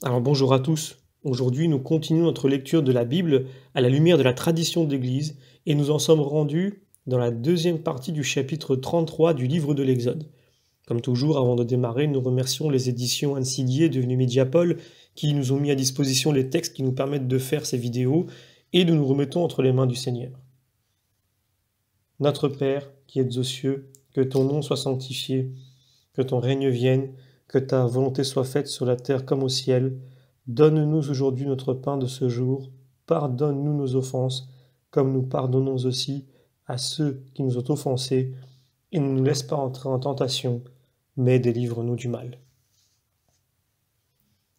Alors bonjour à tous. Aujourd'hui, nous continuons notre lecture de la Bible à la lumière de la tradition de l'Église et nous en sommes rendus dans la deuxième partie du chapitre 33 du livre de l'Exode. Comme toujours, avant de démarrer, nous remercions les éditions Anne Siguier devenues Mediapol qui nous ont mis à disposition les textes qui nous permettent de faire ces vidéos et nous nous remettons entre les mains du Seigneur. Notre Père qui êtes aux cieux, que ton nom soit sanctifié, que ton règne vienne, que ta volonté soit faite sur la terre comme au ciel. Donne-nous aujourd'hui notre pain de ce jour. Pardonne-nous nos offenses, comme nous pardonnons aussi à ceux qui nous ont offensés. Et ne nous laisse pas entrer en tentation, mais délivre-nous du mal.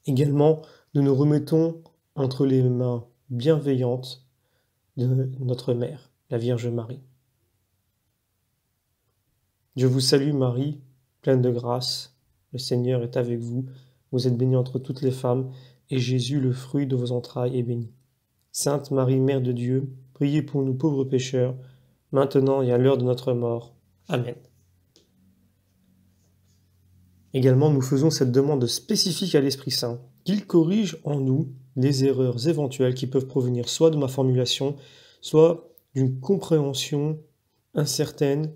Également, nous nous remettons entre les mains bienveillantes de notre Mère, la Vierge Marie. Je vous salue Marie, pleine de grâce, le Seigneur est avec vous. Vous êtes bénie entre toutes les femmes, et Jésus, le fruit de vos entrailles, est béni. Sainte Marie, Mère de Dieu, priez pour nous pauvres pécheurs, maintenant et à l'heure de notre mort. Amen. Également, nous faisons cette demande spécifique à l'Esprit Saint, qu'il corrige en nous les erreurs éventuelles qui peuvent provenir soit de ma formulation, soit d'une compréhension incertaine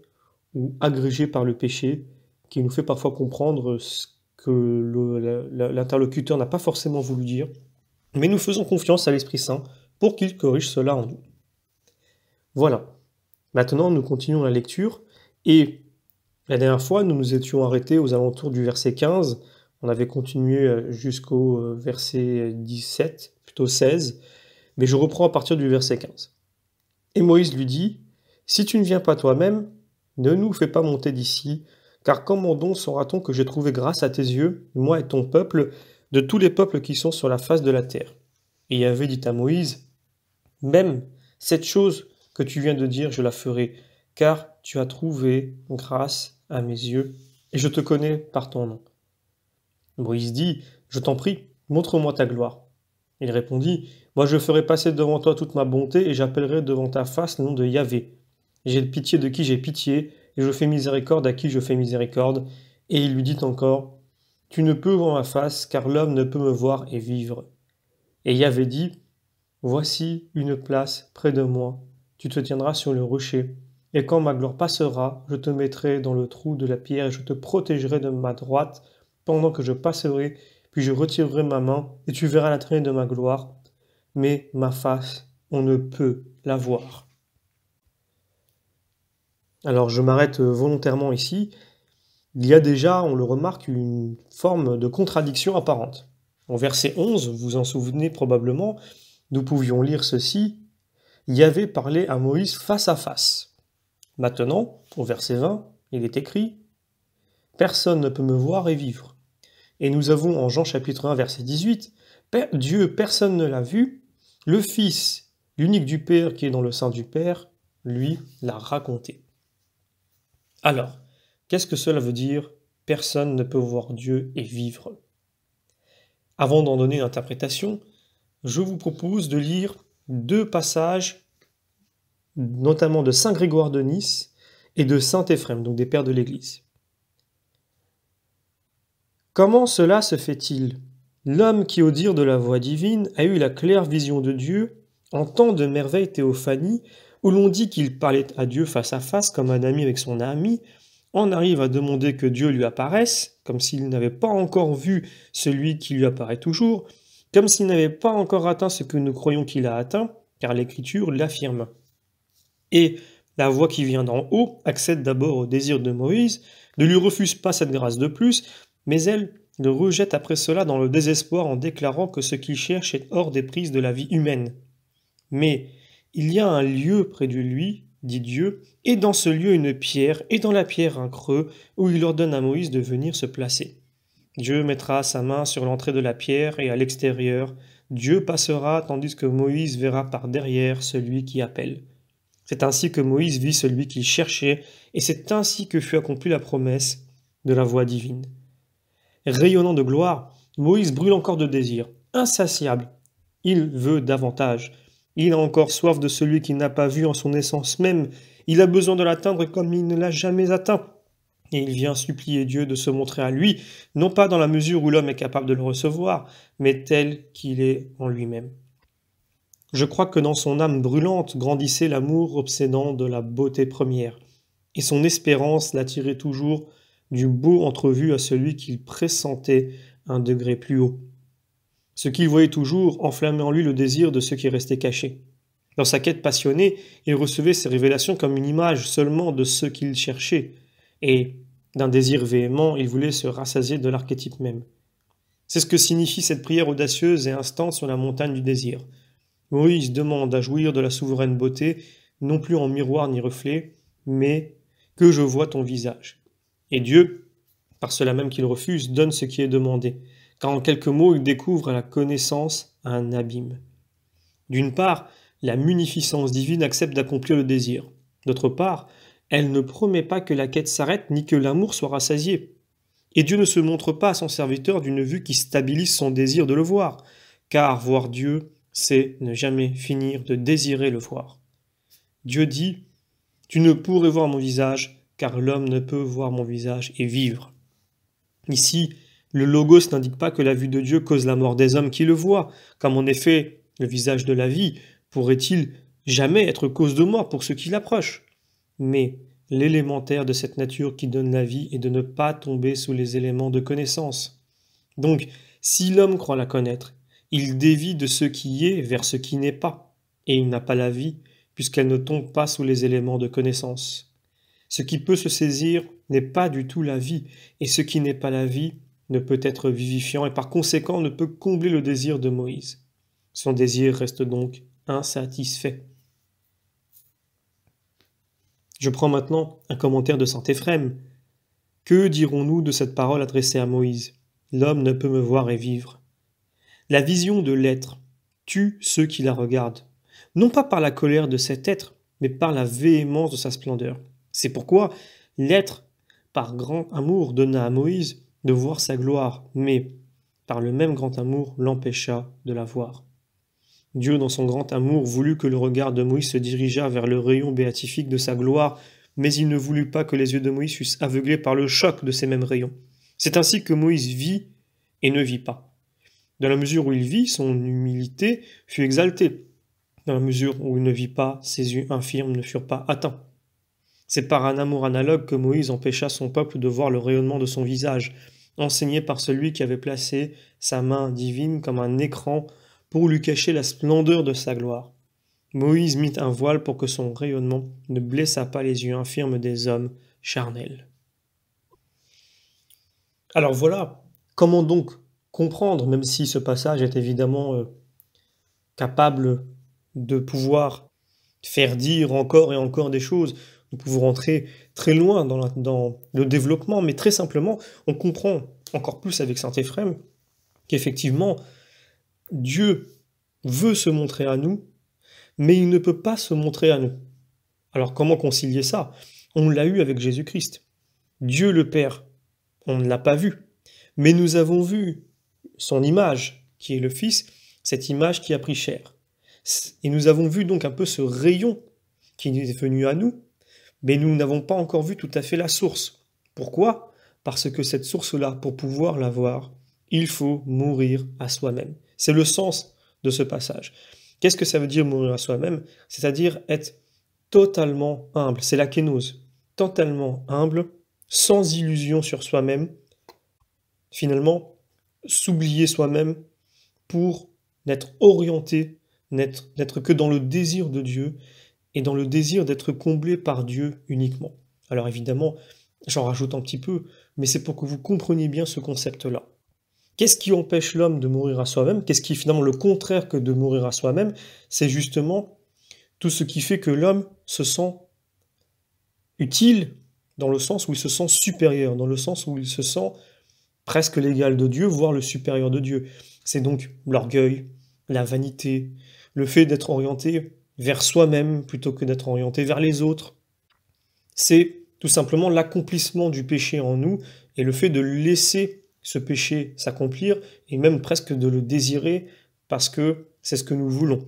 ou agrégée par le péché, qui nous fait parfois comprendre ce que l'interlocuteur n'a pas forcément voulu dire, mais nous faisons confiance à l'Esprit Saint pour qu'il corrige cela en nous. Voilà. Maintenant, nous continuons la lecture, et la dernière fois, nous nous étions arrêtés aux alentours du verset 15, on avait continué jusqu'au verset 17, plutôt 16, mais je reprends à partir du verset 15. Et Moïse lui dit, « Si tu ne viens pas toi-même, ne nous fais pas monter d'ici, car comment donc saura-t-on que j'ai trouvé grâce à tes yeux, moi et ton peuple, de tous les peuples qui sont sur la face de la terre ?» Et Yahvé dit à Moïse, « Même cette chose que tu viens de dire, je la ferai, car tu as trouvé grâce à mes yeux, et je te connais par ton nom. » Moïse dit, « Je t'en prie, montre-moi ta gloire. » Il répondit, « Moi je ferai passer devant toi toute ma bonté, et j'appellerai devant ta face le nom de Yahvé. J'ai pitié de qui j'ai pitié, et je fais miséricorde à qui je fais miséricorde. » Et il lui dit encore, « Tu ne peux voir ma face, car l'homme ne peut me voir et vivre. » Et Yahvé dit, « Voici une place près de moi, tu te tiendras sur le rocher, et quand ma gloire passera, je te mettrai dans le trou de la pierre, et je te protégerai de ma droite, pendant que je passerai, puis je retirerai ma main, et tu verras la traînée de ma gloire, mais ma face, on ne peut la voir. » Alors je m'arrête volontairement ici. Il y a déjà, on le remarque, une forme de contradiction apparente. Au verset 11, vous vous en souvenez probablement, nous pouvions lire ceci, « Yahvé parlait à Moïse face à face. » Maintenant, au verset 20, il est écrit, « Personne ne peut me voir et vivre. » Et nous avons en Jean chapitre 1, verset 18, « Dieu, personne ne l'a vu, le Fils, l'unique du Père qui est dans le sein du Père, lui l'a raconté. » Alors, qu'est-ce que cela veut dire « Personne ne peut voir Dieu et vivre » ? Avant d'en donner une interprétation, je vous propose de lire deux passages, notamment de saint Grégoire de Nice et de saint Éphrem, donc des pères de l'Église. Comment cela se fait-il ? L'homme qui, au dire de la voix divine, a eu la claire vision de Dieu, entend de merveilles théophanies, où l'on dit qu'il parlait à Dieu face à face comme un ami avec son ami, en arrive à demander que Dieu lui apparaisse, comme s'il n'avait pas encore vu celui qui lui apparaît toujours, comme s'il n'avait pas encore atteint ce que nous croyons qu'il a atteint, car l'Écriture l'affirme. Et la voix qui vient d'en haut accède d'abord au désir de Moïse, ne lui refuse pas cette grâce de plus, mais elle le rejette après cela dans le désespoir en déclarant que ce qu'il cherche est hors des prises de la vie humaine. Mais il y a un lieu près de lui, dit Dieu, et dans ce lieu une pierre, et dans la pierre un creux, où il ordonne à Moïse de venir se placer. Dieu mettra sa main sur l'entrée de la pierre et à l'extérieur, Dieu passera tandis que Moïse verra par derrière celui qui appelle. C'est ainsi que Moïse vit celui qu'il cherchait, et c'est ainsi que fut accomplie la promesse de la voix divine. Rayonnant de gloire, Moïse brûle encore de désir, insatiable. Il veut davantage. Il a encore soif de celui qu'il n'a pas vu en son essence même. Il a besoin de l'atteindre comme il ne l'a jamais atteint. et il vient supplier Dieu de se montrer à lui, non pas dans la mesure où l'homme est capable de le recevoir, mais tel qu'il est en lui-même. Je crois que dans son âme brûlante grandissait l'amour obsédant de la beauté première, et son espérance l'attirait toujours du beau entrevu à celui qu'il pressentait un degré plus haut. Ce qu'il voyait toujours enflammait en lui le désir de ce qui restait caché. Dans sa quête passionnée, il recevait ces révélations comme une image seulement de ce qu'il cherchait, et d'un désir véhément, il voulait se rassasier de l'archétype même. C'est ce que signifie cette prière audacieuse et instante sur la montagne du désir. Moïse demande à jouir de la souveraine beauté, non plus en miroir ni reflet, mais que je vois ton visage. Et Dieu, par cela même qu'il refuse, donne ce qui est demandé, car en quelques mots, il découvre à la connaissance un abîme. D'une part, la munificence divine accepte d'accomplir le désir. D'autre part, elle ne promet pas que la quête s'arrête ni que l'amour soit rassasié. Et Dieu ne se montre pas à son serviteur d'une vue qui stabilise son désir de le voir, car voir Dieu, c'est ne jamais finir de désirer le voir. Dieu dit « Tu ne pourrais voir mon visage, car l'homme ne peut voir mon visage et vivre. » Ici, le logos n'indique pas que la vue de Dieu cause la mort des hommes qui le voient, comme en effet le visage de la vie pourrait-il jamais être cause de mort pour ceux qui l'approchent. Mais l'élémentaire de cette nature qui donne la vie est de ne pas tomber sous les éléments de connaissance. Donc, si l'homme croit la connaître, il dévie de ce qui est vers ce qui n'est pas, et il n'a pas la vie, puisqu'elle ne tombe pas sous les éléments de connaissance. Ce qui peut se saisir n'est pas du tout la vie, et ce qui n'est pas la vie ne peut être vivifiant, et par conséquent ne peut combler le désir de Moïse. Son désir reste donc insatisfait. Je prends maintenant un commentaire de saint Éphrem. Que dirons-nous de cette parole adressée à Moïse? L'homme ne peut me voir et vivre. La vision de l'être tue ceux qui la regardent, non pas par la colère de cet être, mais par la véhémence de sa splendeur. C'est pourquoi l'être, par grand amour, donna à Moïse de voir sa gloire, mais par le même grand amour l'empêcha de la voir. Dieu, dans son grand amour, voulut que le regard de Moïse se dirigeât vers le rayon béatifique de sa gloire, mais il ne voulut pas que les yeux de Moïse fussent aveuglés par le choc de ces mêmes rayons. C'est ainsi que Moïse vit et ne vit pas. Dans la mesure où il vit, son humilité fut exaltée. Dans la mesure où il ne vit pas, ses yeux infirmes ne furent pas atteints. C'est par un amour analogue que Moïse empêcha son peuple de voir le rayonnement de son visage, enseigné par celui qui avait placé sa main divine comme un écran pour lui cacher la splendeur de sa gloire. Moïse mit un voile pour que son rayonnement ne blessât pas les yeux infirmes des hommes charnels. Alors voilà, comment donc comprendre, même si ce passage est évidemment capable de pouvoir faire dire encore et encore des choses. Nous pouvons rentrer très loin dans le développement, mais très simplement, on comprend encore plus avec saint Éphrem qu'effectivement, Dieu veut se montrer à nous, mais il ne peut pas se montrer à nous. Alors comment concilier ça? On l'a eu avec Jésus-Christ. Dieu le Père, on ne l'a pas vu, mais nous avons vu son image, qui est le Fils, cette image qui a pris chair. Et nous avons vu donc un peu ce rayon qui est venu à nous, mais nous n'avons pas encore vu tout à fait la source. Pourquoi? Parce que cette source-là, pour pouvoir la voir, il faut mourir à soi-même. C'est le sens de ce passage. Qu'est-ce que ça veut dire mourir à soi-même? C'est-à-dire être totalement humble. C'est la kénose. Totalement humble, sans illusion sur soi-même. Finalement, s'oublier soi-même pour n'être orienté, n'être que dans le désir de Dieu et dans le désir d'être comblé par Dieu uniquement. Alors évidemment, j'en rajoute un petit peu, mais c'est pour que vous compreniez bien ce concept-là. Qu'est-ce qui empêche l'homme de mourir à soi-même? Qu'est-ce qui est finalement le contraire que de mourir à soi-même? C'est justement tout ce qui fait que l'homme se sent utile dans le sens où il se sent supérieur, dans le sens où il se sent presque l'égal de Dieu, voire le supérieur de Dieu. C'est donc l'orgueil, la vanité, le fait d'être orienté vers soi-même plutôt que d'être orienté vers les autres. C'est tout simplement l'accomplissement du péché en nous et le fait de laisser ce péché s'accomplir et même presque de le désirer parce que c'est ce que nous voulons.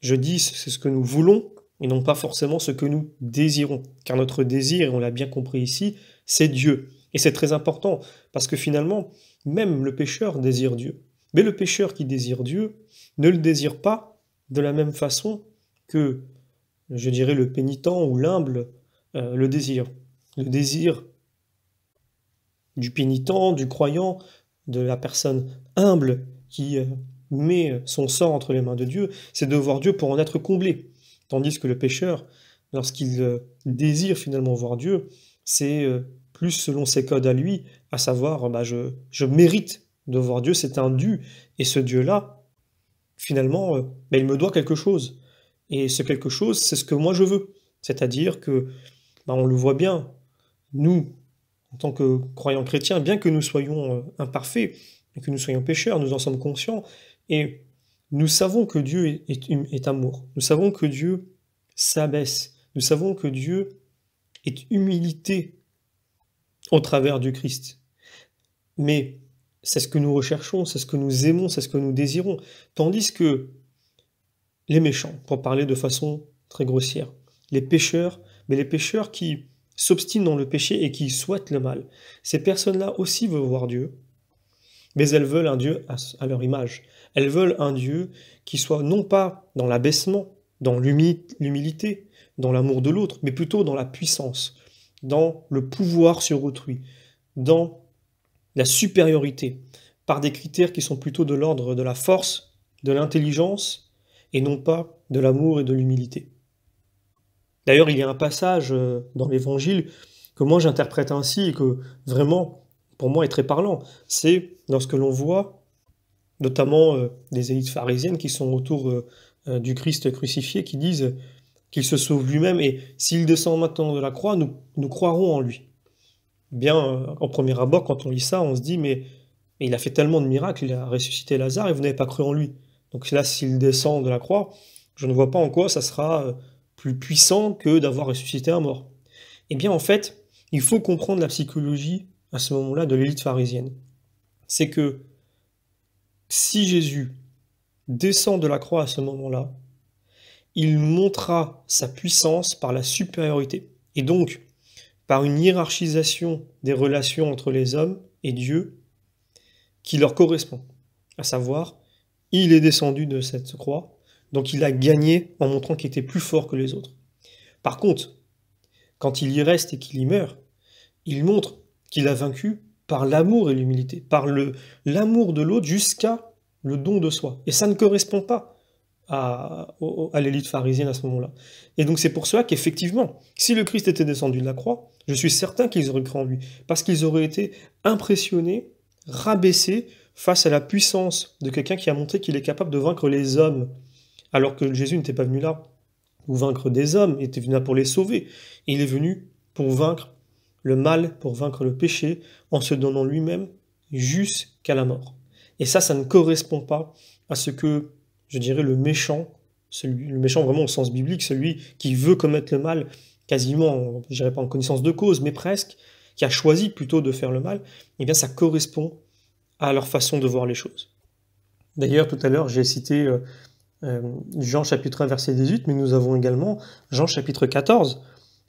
Je dis c'est ce que nous voulons et non pas forcément ce que nous désirons. Car notre désir, et on l'a bien compris ici, c'est Dieu. Et c'est très important, parce que finalement, même le pécheur désire Dieu. Mais le pécheur qui désire Dieu ne le désire pas de la même façon que, je dirais, le pénitent ou l'humble le désire. Le désir du pénitent, du croyant, de la personne humble qui met son sort entre les mains de Dieu, c'est de voir Dieu pour en être comblé. Tandis que le pécheur, lorsqu'il désire finalement voir Dieu, c'est plus selon ses codes à lui, à savoir, je mérite de voir Dieu, c'est un dû, et ce Dieu-là, finalement, il me doit quelque chose. Et ce quelque chose, c'est ce que moi je veux. C'est-à-dire que, on le voit bien, nous, en tant que croyants chrétiens, bien que nous soyons imparfaits, et que nous soyons pécheurs, nous en sommes conscients, et nous savons que Dieu est amour. Nous savons que Dieu s'abaisse. Nous savons que Dieu est humilité au travers du Christ. Mais c'est ce que nous recherchons, c'est ce que nous aimons, c'est ce que nous désirons. Tandis que les méchants, pour parler de façon très grossière, les pécheurs, mais les pécheurs qui s'obstinent dans le péché et qui souhaitent le mal, ces personnes-là aussi veulent voir Dieu, mais elles veulent un Dieu à leur image. Elles veulent un Dieu qui soit non pas dans l'abaissement, dans l'humilité, dans l'amour de l'autre, mais plutôt dans la puissance, dans le pouvoir sur autrui, dans la supériorité, par des critères qui sont plutôt de l'ordre de la force, de l'intelligence, et non pas de l'amour et de l'humilité. D'ailleurs, il y a un passage dans l'Évangile que moi j'interprète ainsi et que vraiment, pour moi, est très parlant. C'est lorsque l'on voit notamment des élites pharisiennes qui sont autour du Christ crucifié, qui disent qu'il se sauve lui-même et s'il descend maintenant de la croix, nous croirons en lui. Bien, en premier abord, quand on lit ça, on se dit, mais il a fait tellement de miracles, il a ressuscité Lazare et vous n'avez pas cru en lui. Donc là, s'il descend de la croix, je ne vois pas en quoi ça sera plus puissant que d'avoir ressuscité un mort. Eh bien, en fait, il faut comprendre la psychologie, à ce moment-là, de l'élite pharisienne. C'est que si Jésus descend de la croix à ce moment-là, il montrera sa puissance par la supériorité. Et donc, par une hiérarchisation des relations entre les hommes et Dieu qui leur correspond. À savoir, il est descendu de cette croix, donc il a gagné en montrant qu'il était plus fort que les autres. Par contre, quand il y reste et qu'il y meurt, il montre qu'il a vaincu par l'amour et l'humilité, par l'amour de l'autre jusqu'à le don de soi. Et ça ne correspond pas à l'élite pharisienne à ce moment-là. Et donc c'est pour cela qu'effectivement, si le Christ était descendu de la croix, je suis certain qu'ils auraient cru en lui, parce qu'ils auraient été impressionnés, rabaissés face à la puissance de quelqu'un qui a montré qu'il est capable de vaincre les hommes, alors que Jésus n'était pas venu là pour vaincre des hommes, il était venu là pour les sauver. Et il est venu pour vaincre le mal, pour vaincre le péché, en se donnant lui-même jusqu'à la mort. Et ça ne correspond pas à ce que, je dirais, le méchant vraiment au sens biblique, celui qui veut commettre le mal, quasiment, je dirais pas en connaissance de cause, mais presque, qui a choisi plutôt de faire le mal, eh bien ça correspond à leur façon de voir les choses. D'ailleurs, tout à l'heure, j'ai cité Jean chapitre 1, verset 18, mais nous avons également Jean chapitre 14.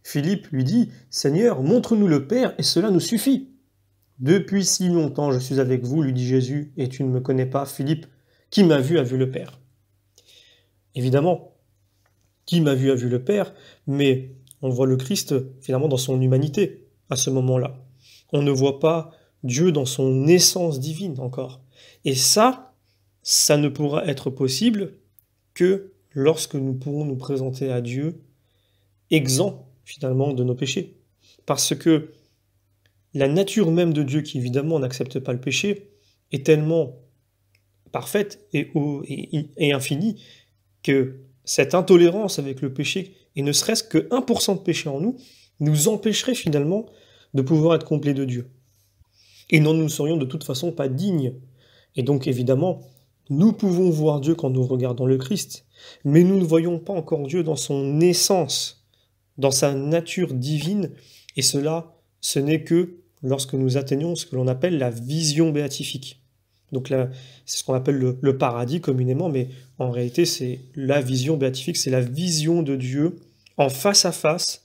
Philippe lui dit « Seigneur, montre-nous le Père, et cela nous suffit. » « Depuis si longtemps je suis avec vous, lui dit Jésus, et tu ne me connais pas, Philippe. Qui m'a vu a vu le Père. » Évidemment, qui m'a vu a vu le Père, mais on voit le Christ finalement dans son humanité à ce moment-là. On ne voit pas Dieu dans son essence divine encore. Et ça ne pourra être possible que lorsque nous pourrons nous présenter à Dieu exempts finalement de nos péchés. Parce que la nature même de Dieu, qui évidemment n'accepte pas le péché, est tellement parfaite et infinie que cette intolérance avec le péché, et ne serait-ce que 1% de péché en nous, nous empêcherait finalement de pouvoir être complets de Dieu. Et nous ne serions de toute façon pas dignes. Et donc évidemment, nous pouvons voir Dieu quand nous regardons le Christ, mais nous ne voyons pas encore Dieu dans son essence, dans sa nature divine, et cela, ce n'est que lorsque nous atteignons ce que l'on appelle la vision béatifique. Donc là, c'est ce qu'on appelle le paradis communément, mais en réalité c'est la vision béatifique, c'est la vision de Dieu en face à face,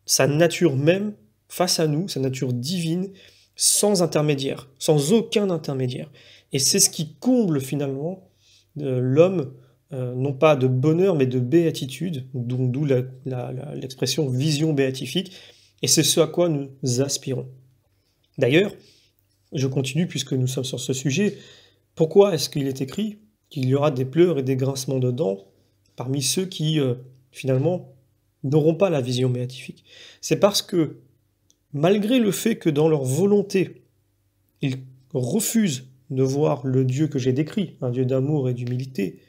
sa nature même face à nous, sa nature divine, sans intermédiaire, sans aucun intermédiaire. Et c'est ce qui comble finalement l'homme, non pas de bonheur, mais de béatitude, d'où l'expression vision béatifique, et c'est ce à quoi nous aspirons. D'ailleurs, je continue puisque nous sommes sur ce sujet, pourquoi est-ce qu'il est écrit qu'il y aura des pleurs et des grincements de dents parmi ceux qui, finalement, n'auront pas la vision béatifique? C'est parce que, malgré le fait que dans leur volonté, ils refusent de voir le Dieu que j'ai décrit, un Dieu d'amour et d'humilité,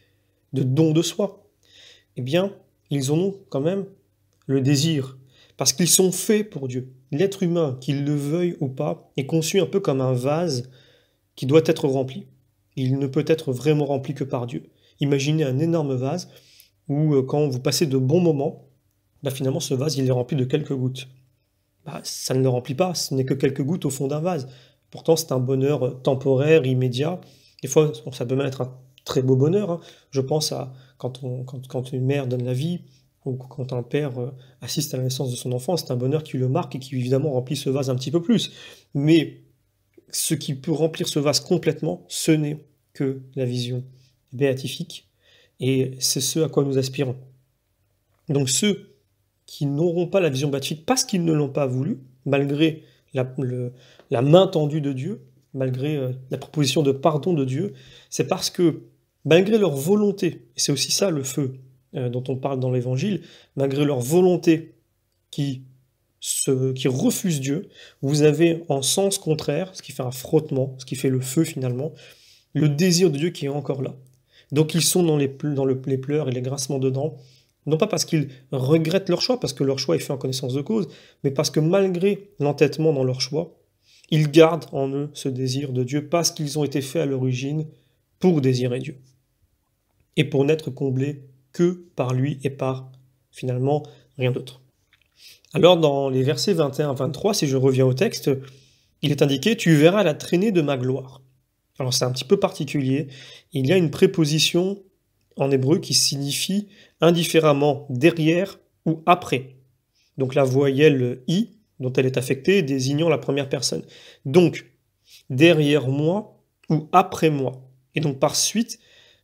de don de soi, eh bien, ils en ont quand même le désir, parce qu'ils sont faits pour Dieu. L'être humain, qu'il le veuille ou pas, est conçu un peu comme un vase qui doit être rempli. Il ne peut être vraiment rempli que par Dieu. Imaginez un énorme vase où, quand vous passez de bons moments, finalement, ce vase, il est rempli de quelques gouttes. Ça ne le remplit pas, ce n'est que quelques gouttes au fond d'un vase. Pourtant, c'est un bonheur temporaire, immédiat. Des fois, ça peut même être un très beau bonheur, hein. Je pense à quand une mère donne la vie, ou quand un père assiste à la naissance de son enfant, c'est un bonheur qui le marque et qui évidemment remplit ce vase un petit peu plus. Mais ce qui peut remplir ce vase complètement, ce n'est que la vision béatifique, et c'est ce à quoi nous aspirons. Donc ceux qui n'auront pas la vision béatifique parce qu'ils ne l'ont pas voulu, malgré la main tendue de Dieu, malgré la proposition de pardon de Dieu, c'est parce que, malgré leur volonté, et c'est aussi ça le feu dont on parle dans l'Évangile, malgré leur volonté qui refuse Dieu, vous avez en sens contraire, ce qui fait un frottement, ce qui fait le feu finalement, le désir de Dieu qui est encore là. Donc ils sont dans les pleurs et les grincements de dents, non pas parce qu'ils regrettent leur choix, parce que leur choix est fait en connaissance de cause, mais parce que malgré l'entêtement dans leur choix, ils gardent en eux ce désir de Dieu, parce qu'ils ont été faits à l'origine pour désirer Dieu. Et pour n'être comblés que par lui et par, finalement, rien d'autre. Alors dans les versets 21 à 23, si je reviens au texte, il est indiqué « Tu verras la traînée de ma gloire ». Alors c'est un petit peu particulier, il y a une préposition en hébreu qui signifie indifféremment derrière ou après. Donc la voyelle i, dont elle est affectée, désignant la première personne. Donc, derrière moi ou après moi. Et donc par suite,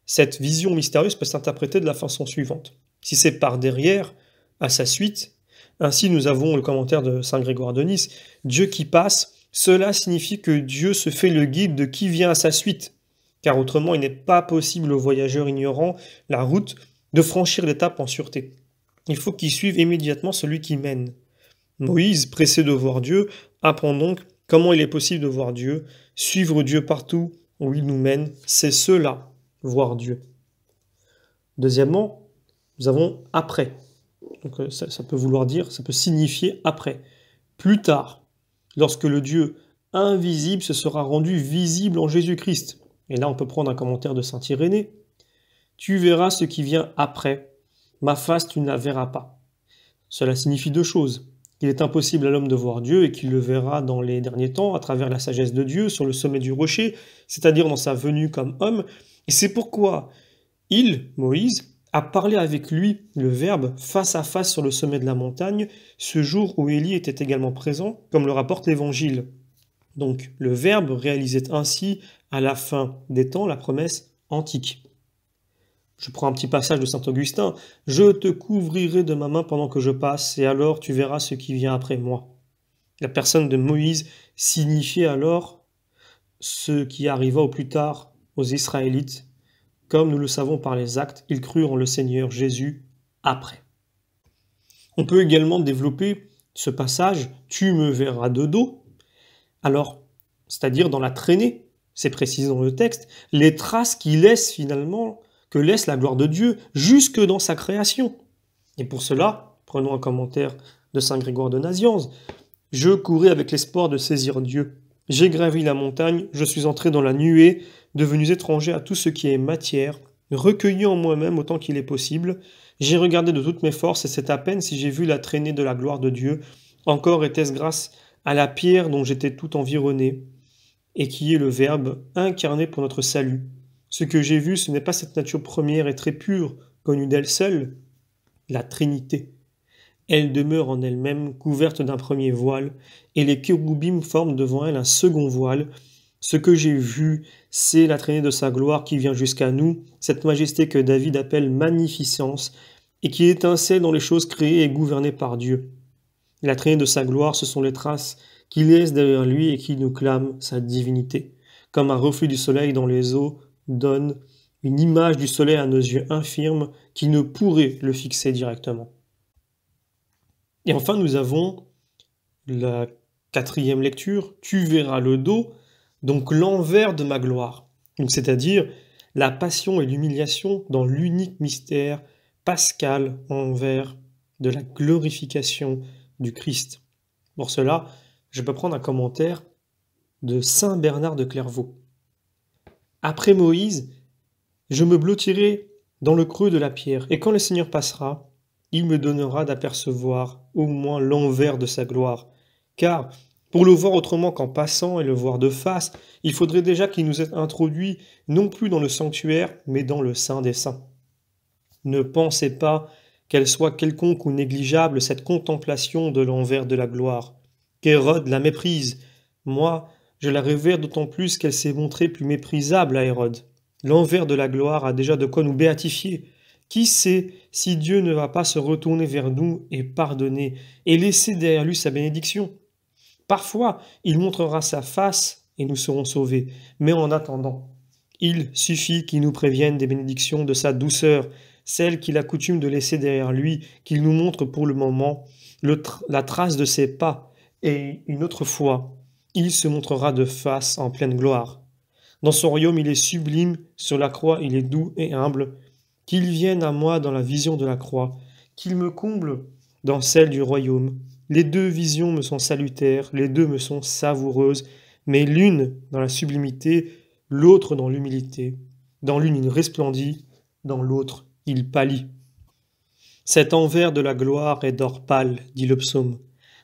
cette vision mystérieuse peut s'interpréter de la façon suivante. Si c'est par derrière, à sa suite, ainsi nous avons le commentaire de Saint Grégoire de Nice, Dieu qui passe, cela signifie que Dieu se fait le guide de qui vient à sa suite, car autrement il n'est pas possible aux voyageurs ignorant la route de franchir l'étape en sûreté. Il faut qu'ils suivent immédiatement celui qui mène. Moïse, pressé de voir Dieu, apprend donc comment il est possible de voir Dieu, suivre Dieu partout où il nous mène, c'est cela, voir Dieu. Deuxièmement, nous avons après. Donc ça peut vouloir dire, ça peut signifier après. Plus tard, lorsque le Dieu invisible se sera rendu visible en Jésus-Christ. Et là, on peut prendre un commentaire de saint Irénée. Tu verras ce qui vient après. Ma face, tu ne la verras pas. Cela signifie deux choses. Il est impossible à l'homme de voir Dieu et qu'il le verra dans les derniers temps à travers la sagesse de Dieu sur le sommet du rocher, c'est-à-dire dans sa venue comme homme. Et c'est pourquoi il, Moïse, a parlé avec lui, le Verbe, face à face sur le sommet de la montagne, ce jour où Élie était également présent, comme le rapporte l'Évangile. Donc le Verbe réalisait ainsi, à la fin des temps, la promesse antique. Je prends un petit passage de saint Augustin. « Je te couvrirai de ma main pendant que je passe, et alors tu verras ce qui vient après moi. » La personne de Moïse signifiait alors ce qui arriva au plus tard aux Israélites. Comme nous le savons par les actes, ils crurent en le Seigneur Jésus après. On peut également développer ce passage « Tu me verras de dos ». Alors, c'est-à-dire dans la traînée, c'est précisé dans le texte, les traces qui laissent finalement, que laisse la gloire de Dieu jusque dans sa création. Et pour cela, prenons un commentaire de saint Grégoire de Nazianze. « Je courais avec l'espoir de saisir Dieu. J'ai gravi la montagne, je suis entré dans la nuée, devenu étranger à tout ce qui est matière, recueilli en moi-même autant qu'il est possible. J'ai regardé de toutes mes forces et c'est à peine si j'ai vu la traînée de la gloire de Dieu. Encore était-ce grâce à la pierre dont j'étais tout environné, et qui est le Verbe incarné pour notre salut. Ce que j'ai vu, ce n'est pas cette nature première et très pure, connue d'elle seule, la Trinité. Elle demeure en elle-même couverte d'un premier voile, et les kéroubim forment devant elle un second voile. Ce que j'ai vu, c'est la traînée de sa gloire qui vient jusqu'à nous, cette majesté que David appelle magnificence, et qui étincelle dans les choses créées et gouvernées par Dieu. La traînée de sa gloire, ce sont les traces qu'il laisse derrière lui et qui nous clament sa divinité. Comme un reflet du soleil dans les eaux donne une image du soleil à nos yeux infirmes qui ne pourraient le fixer directement. Et enfin, nous avons la quatrième lecture, tu verras le dos, donc l'envers de ma gloire. Donc, c'est-à-dire la passion et l'humiliation dans l'unique mystère pascal envers de la glorification du Christ. Pour cela, je peux prendre un commentaire de saint Bernard de Clairvaux. Après Moïse, je me blottirai dans le creux de la pierre, et quand le Seigneur passera, il me donnera d'apercevoir au moins l'envers de sa gloire. Car, pour le voir autrement qu'en passant et le voir de face, il faudrait déjà qu'il nous ait introduits non plus dans le sanctuaire, mais dans le Saint des Saints. Ne pensez pas qu'elle soit quelconque ou négligeable, cette contemplation de l'envers de la gloire. Qu'Hérode la méprise. Moi, je la révère d'autant plus qu'elle s'est montrée plus méprisable à Hérode. L'envers de la gloire a déjà de quoi nous béatifier. Qui sait si Dieu ne va pas se retourner vers nous et pardonner, et laisser derrière lui sa bénédiction? Parfois, il montrera sa face et nous serons sauvés. Mais en attendant, il suffit qu'il nous prévienne des bénédictions de sa douceur, celles qu'il a coutume de laisser derrière lui, qu'il nous montre pour le moment la trace de ses pas, et une autre fois, il se montrera de face en pleine gloire. Dans son royaume, il est sublime, sur la croix, il est doux et humble. Qu'il vienne à moi dans la vision de la croix, qu'il me comble dans celle du royaume. Les deux visions me sont salutaires, les deux me sont savoureuses, mais l'une dans la sublimité, l'autre dans l'humilité. Dans l'une il resplendit, dans l'autre il pâlit. Cet envers de la gloire est d'or pâle, dit le psaume.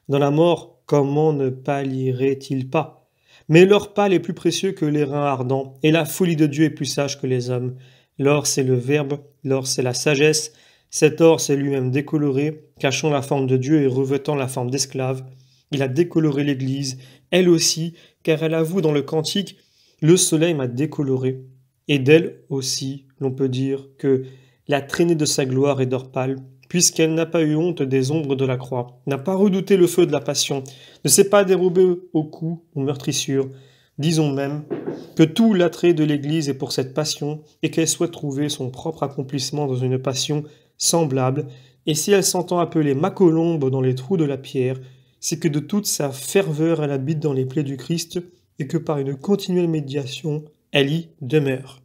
Dans la mort, comment ne pâlirait-il pas? Mais l'or pâle est plus précieux que l'airain ardent, et la folie de Dieu est plus sage que les hommes. L'or c'est le Verbe, l'or c'est la sagesse, cet or s'est lui-même décoloré, cachant la forme de Dieu et revêtant la forme d'esclave. Il a décoloré l'Église, elle aussi, car elle avoue dans le cantique « Le soleil m'a décoloré ». Et d'elle aussi, l'on peut dire que la traînée de sa gloire est d'or pâle, puisqu'elle n'a pas eu honte des ombres de la croix, n'a pas redouté le feu de la passion, ne s'est pas dérobée au cou aux meurtrissures. Disons même que tout l'attrait de l'Église est pour cette passion et qu'elle souhaite trouver son propre accomplissement dans une passion semblable, et si elle s'entend appeler ma colombe dans les trous de la pierre, c'est que de toute sa ferveur elle habite dans les plaies du Christ et que par une continuelle médiation, elle y demeure.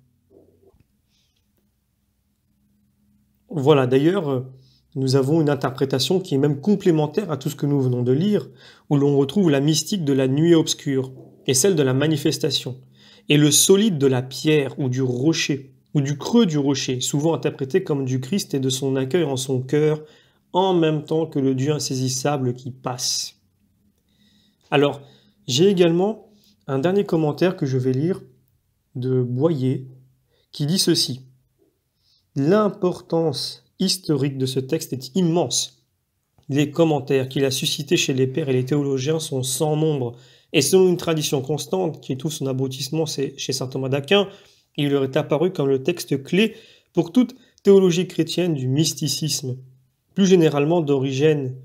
Voilà, d'ailleurs, nous avons une interprétation qui est même complémentaire à tout ce que nous venons de lire, où l'on retrouve la mystique de la nuée obscure et celle de la manifestation, et le solide de la pierre ou du rocher, ou du creux du rocher, souvent interprété comme du Christ et de son accueil en son cœur, en même temps que le Dieu insaisissable qui passe. Alors, j'ai également un dernier commentaire que je vais lire de Boyer, qui dit ceci. L'importance historique de ce texte est immense. Les commentaires qu'il a suscités chez les pères et les théologiens sont sans nombre, et selon une tradition constante qui trouve son aboutissement chez saint Thomas d'Aquin, il leur est apparu comme le texte clé pour toute théologie chrétienne du mysticisme, plus généralement d'Origène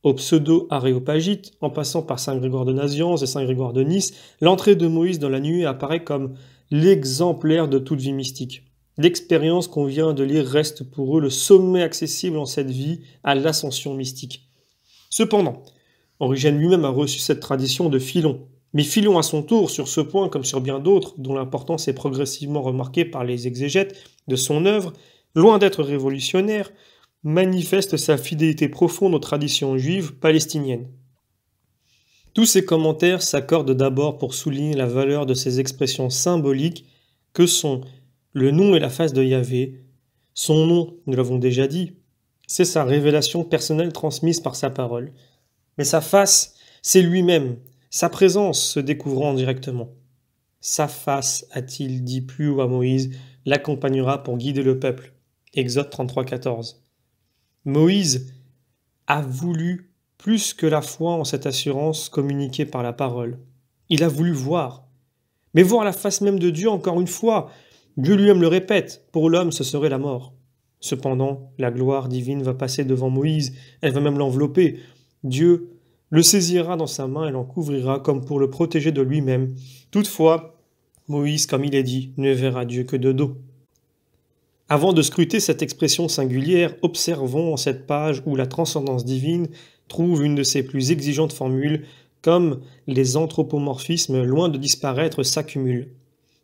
au pseudo-aréopagite, en passant par saint Grégoire de Nazianze et saint Grégoire de Nice. L'entrée de Moïse dans la nuée apparaît comme l'exemplaire de toute vie mystique. L'expérience qu'on vient de lire reste pour eux le sommet accessible en cette vie à l'ascension mystique. Cependant, Origène lui-même a reçu cette tradition de Philon. Mais Philon, à son tour, sur ce point comme sur bien d'autres, dont l'importance est progressivement remarquée par les exégètes de son œuvre, loin d'être révolutionnaire, manifeste sa fidélité profonde aux traditions juives palestiniennes. Tous ces commentaires s'accordent d'abord pour souligner la valeur de ces expressions symboliques que sont le nom et la face de Yahvé. Son nom, nous l'avons déjà dit, c'est sa révélation personnelle transmise par sa parole. Mais sa face, c'est lui-même, sa présence se découvrant directement. Sa face, a-t-il dit plus haut à Moïse, l'accompagnera pour guider le peuple. Exode 33, 14. Moïse a voulu plus que la foi en cette assurance communiquée par la parole. Il a voulu voir. Mais voir la face même de Dieu, encore une fois, Dieu lui-même le répète, pour l'homme ce serait la mort. Cependant, la gloire divine va passer devant Moïse, elle va même l'envelopper. Dieu le saisira dans sa main et l'en couvrira comme pour le protéger de lui-même. Toutefois, Moïse, comme il est dit, ne verra Dieu que de dos. Avant de scruter cette expression singulière, observons en cette page où la transcendance divine trouve une de ses plus exigeantes formules, comme les anthropomorphismes, loin de disparaître, s'accumulent.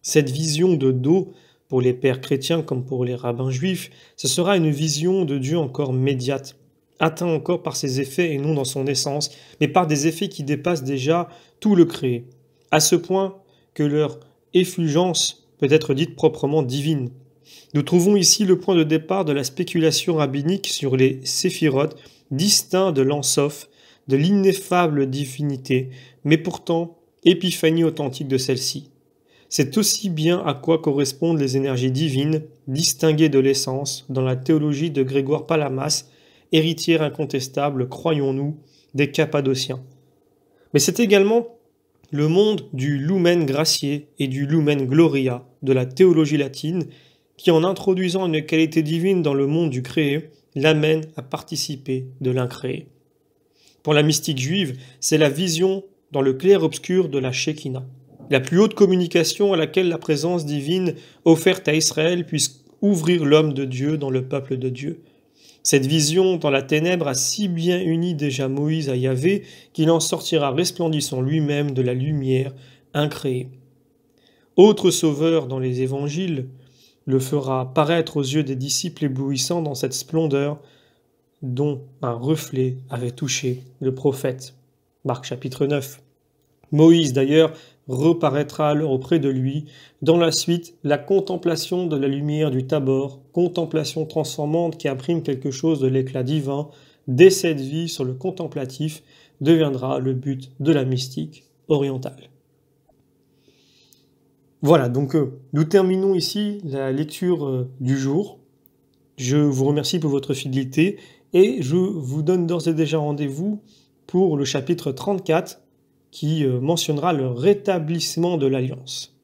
Cette vision de dos, pour les pères chrétiens comme pour les rabbins juifs, ce sera une vision de Dieu encore médiate, atteint encore par ses effets et non dans son essence, mais par des effets qui dépassent déjà tout le créé, à ce point que leur effulgence peut être dite proprement divine. Nous trouvons ici le point de départ de la spéculation rabbinique sur les séphirotes, distincts de l'Ensof, de l'ineffable divinité, mais pourtant épiphanie authentique de celle-ci. C'est aussi bien à quoi correspondent les énergies divines, distinguées de l'essence, dans la théologie de Grégoire Palamas, héritière incontestable, croyons-nous, des Cappadociens. Mais c'est également le monde du Lumen Gratiae et du Lumen Gloria, de la théologie latine, qui, en introduisant une qualité divine dans le monde du créé, l'amène à participer de l'incréé. Pour la mystique juive, c'est la vision dans le clair-obscur de la Shekinah, la plus haute communication à laquelle la présence divine offerte à Israël puisse ouvrir l'homme de Dieu dans le peuple de Dieu. Cette vision dans la ténèbre a si bien uni déjà Moïse à Yahvé qu'il en sortira resplendissant lui-même de la lumière incréée. Autre sauveur dans les évangiles, le fera paraître aux yeux des disciples éblouissants dans cette splendeur dont un reflet avait touché le prophète. Marc chapitre 9. Moïse d'ailleurs reparaîtra alors auprès de lui. Dans la suite, la contemplation de la lumière du Tabor, contemplation transformante qui imprime quelque chose de l'éclat divin, dès cette vie sur le contemplatif, deviendra le but de la mystique orientale. Voilà, donc nous terminons ici la lecture du jour. Je vous remercie pour votre fidélité et je vous donne d'ores et déjà rendez-vous pour le chapitre 34 qui mentionnera le rétablissement de l'alliance.